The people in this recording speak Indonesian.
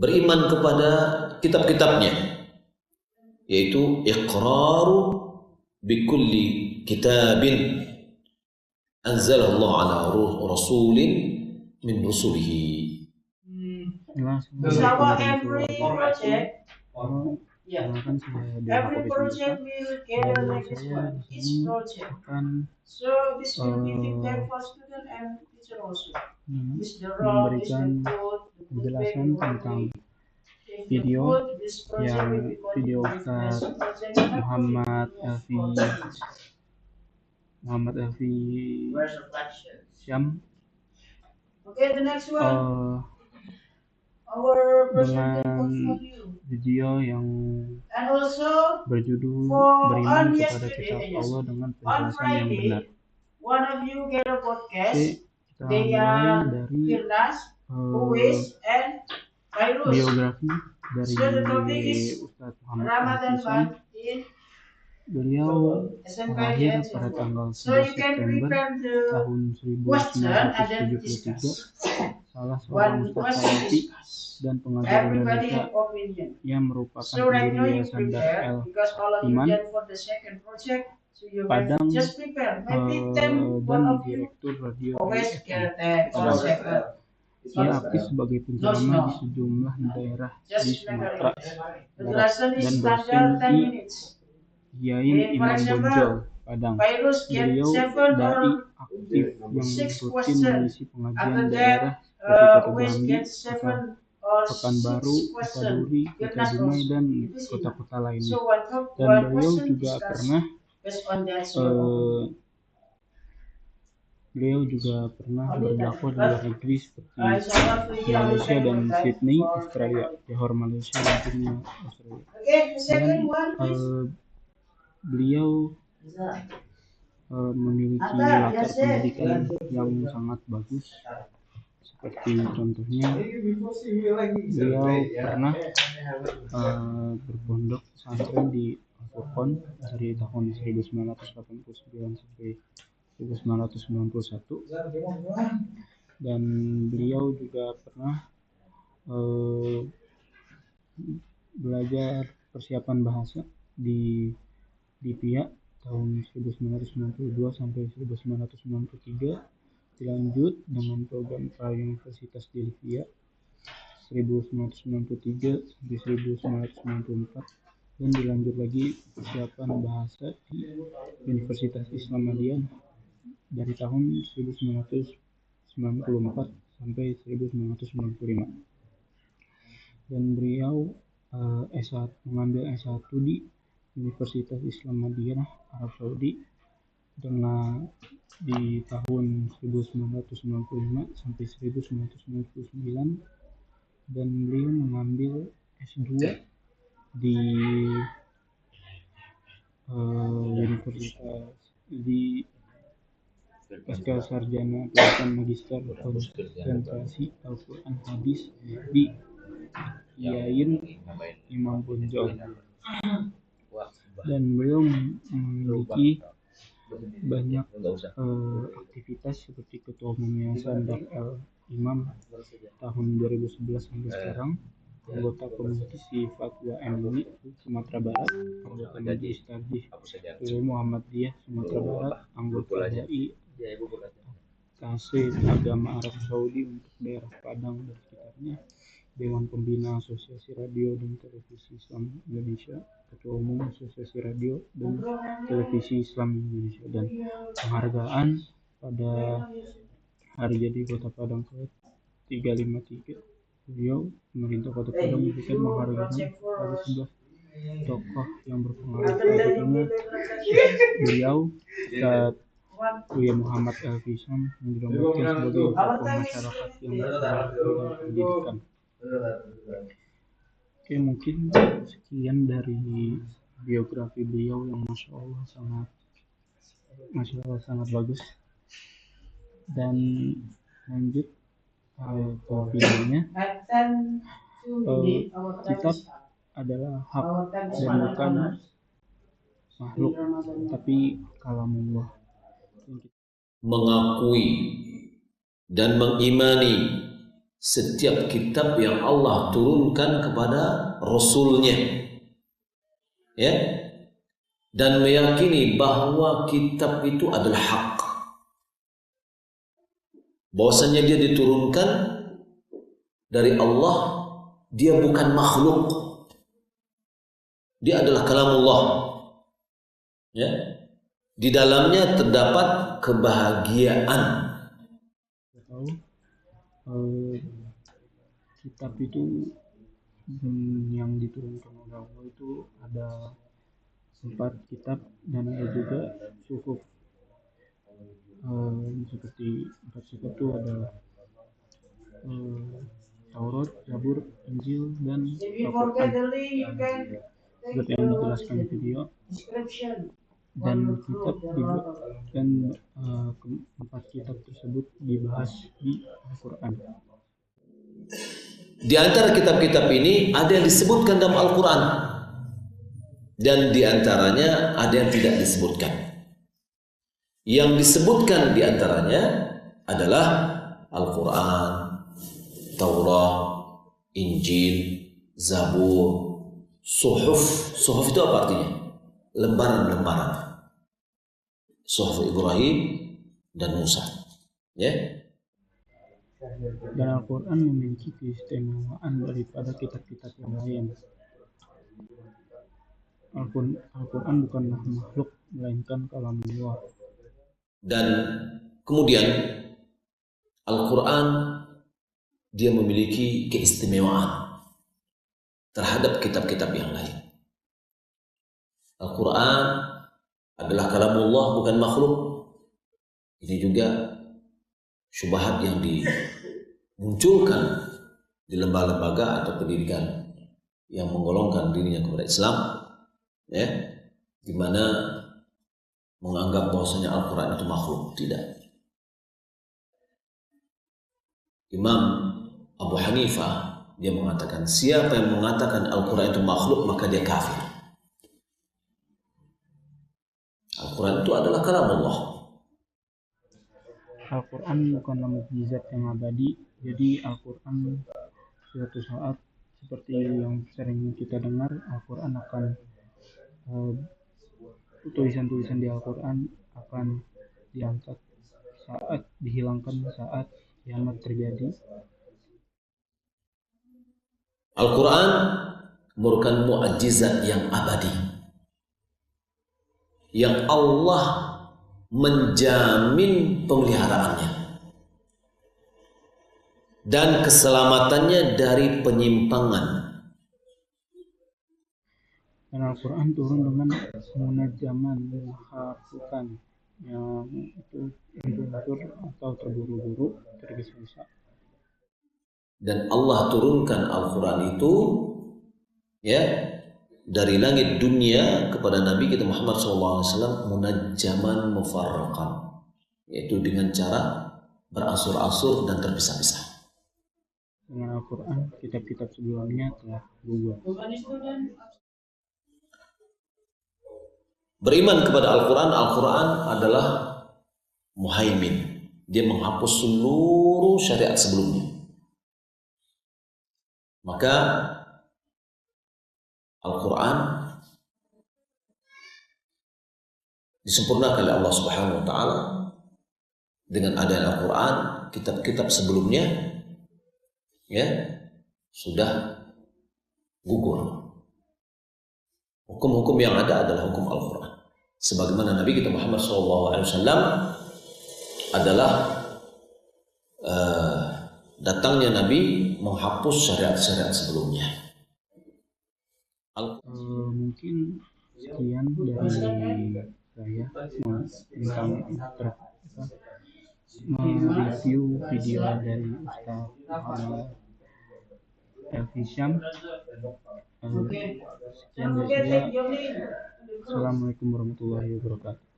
beriman kepada kitab-kitabnya, yaitu iqraru bikulli kitabin anzalallahu ala rasulin min rusulihi. Every project we will gather like this one. Each project. So this will be feedback for student and teacher also. Memberikan penjelasan tentang video yang video Ustaz Muhammad Elfi Syam. Okay, the next one. Our dengan video yang berjudul Beriman kepada Kitab Allah dengan penjelasan yang benar. One of you get a podcast. Kita mulai dari biografi dari Ustaz Muhammad Al-Fisam. Beliau lahir pada tanggal 11 September tahun 1973, salah seorang ustaz salafi dan pengajar Indonesia yang merupakan pendiri Yayasan Dar El-Iman Padang dan direktur radio Padang. Ia aktif sebagai penceramah di sejumlah daerah di Sumatera Barat dan dosen di Yain Imam Bonjol Padang. Beliau dai aktif yang rutin mengisi pengajian daerah seperti Kota Jambi, Pekanbaru, Kota Duri, Kota Dumai, dan kota-kota lainnya. Dan beliau juga pernah berdakwah di luar negeri seperti Malaysia dan Sydney, Australia, Johor Malaysia dan Sydney, Australia. Dan beliau memiliki latar pendidikan yang sangat bagus, seperti contohnya beliau pernah berpondok pesantren di Al-Furqan dari tahun 1989 sampai 1991, dan beliau juga pernah belajar persiapan bahasa di PIA tahun 1992 sampai 1993, dilanjut dengan program pra-universitas di Livia 1993 sampai 1994, dan dilanjut lagi persiapan bahasa di Universitas Islam Madinah dari tahun 1994 sampai 1995. Dan beliau mengambil S1 di Universitas Islam Madinah, Arab Saudi, dengan di tahun 1995 sampai 1999, dan beliau mengambil S2 di Universitas di pasca sarjana pendidikan magister konsentrasi Al-Quran Hadis di Yain Imam Bonjol. Dan beliau memiliki banyak aktivitas seperti ketua umum Yayasan Dar El-Imam tahun 2011 sampai sekarang, anggota komisi Fatwa MUI Sumatera Barat, anggota Majelis Tarjih Muhammadiyah Sumatera Barat, anggota HI KC Agama Arab Saudi untuk daerah Padang dan sekitarnya, Dewan Pembina Asosiasi Radio dan Televisi Islam Indonesia, Ketua Umum Asosiasi Radio dan Televisi Islam Indonesia, dan penghargaan pada Hari Jadi Kota Padang ke-353. Beliau pemerintah Kota Padang memberikan penghargaan kepada 11 tokoh yang berpengaruh. Salah beliau Ustaz Buya Muhammad Al-Fisam yang dinobatkan sebagai tokoh masyarakat yang berpengaruh dalam pendidikan. Oke, mungkin sekian dari biografi beliau yang Masya Allah sangat bagus. Dan lanjut ke videonya. Kitab adalah hak dan bukan makhluk, tapi kalamullah. Mengakui dan mengimani setiap kitab yang Allah turunkan kepada Rasulnya, ya, dan meyakini bahwa kitab itu adalah hak, bahwasanya dia diturunkan dari Allah, dia bukan makhluk, dia adalah kalamullah, ya. Di dalamnya terdapat kebahagiaan. Tahu kitab itu yang diturunkan oleh Allah itu ada 4 kitab, dan ada juga suhuf. Seperti 4 kitab itu ada Taurat, Zabur, Injil, dan If you forget Al-Quran. the link, you can take Seperti yang dijelaskan di video. description. Dan kitab dan 4 kitab tersebut dibahas di Al-Quran. Di antara kitab-kitab ini ada yang disebutkan dalam Al-Quran, dan di antaranya ada yang tidak disebutkan. Yang disebutkan di antaranya adalah Al-Quran, Taurat, Injil, Zabur, Suhuf. Suhuf itu apa artinya? Lembaran-lembaran. Suhuf Ibrahim dan Musa, ya. Dan Al-Quran memiliki keistimewaan daripada kitab-kitab yang lain. Al-Quran bukanlah makhluk, melainkan kalamullah. Dan kemudian Al-Quran dia memiliki keistimewaan terhadap kitab-kitab yang lain. Al-Quran adalah kalamullah, bukan makhluk. Ini juga syubhat yang dimunculkan di lembaga-lembaga atau pendidikan yang menggolongkan dirinya kepada Islam, ya, di mana menganggap bahwasanya Al-Quran itu makhluk. Tidak. Imam Abu Hanifah dia mengatakan, siapa yang mengatakan Al-Quran itu makhluk, maka dia kafir. Al-Quran itu adalah kalamullah. Al-Quran bukanlah mukjizat yang abadi. Jadi Al-Quran suatu saat, seperti yang sering kita dengar, Al-Quran akan tulisan-tulisan di Al-Quran akan diangkat saat dihilangkan saat kiamat terjadi. Al-Quran merupakan mukjizat yang abadi, yang Allah menjamin pemeliharaannya dan keselamatannya dari penyimpangan. Dan Al-Quran turun dengan munajaman, menghafalkan yang itu hancur atau terburu-buru, tergesa-gesa. Dan Allah turunkan Al-Quran itu, ya, dari langit dunia kepada Nabi kita Muhammad SAW munajjaman mufarraqan, yaitu dengan cara beransur-ansur dan terpisah-pisah. Dengan Al-Quran, kitab-kitab sebelumnya telah gugur. Beriman kepada Al-Quran, Al-Quran adalah muhaimin, dia menghapus seluruh syariat sebelumnya. Maka Al-Quran disempurnakan oleh Allah Subhanahu wa taala. Dengan adanya Al-Quran, kitab-kitab sebelumnya, ya, sudah gugur. Hukum-hukum yang ada adalah hukum Al-Quran. Sebagaimana Nabi kita Muhammad SAW adalah datangnya Nabi menghapus syariat-syariat sebelumnya. Mungkin sekian dari saya tentang mereview video dari Ustaz Muhammad Elfisham. Sekian dari saya. Assalamualaikum warahmatullahi wabarakatuh.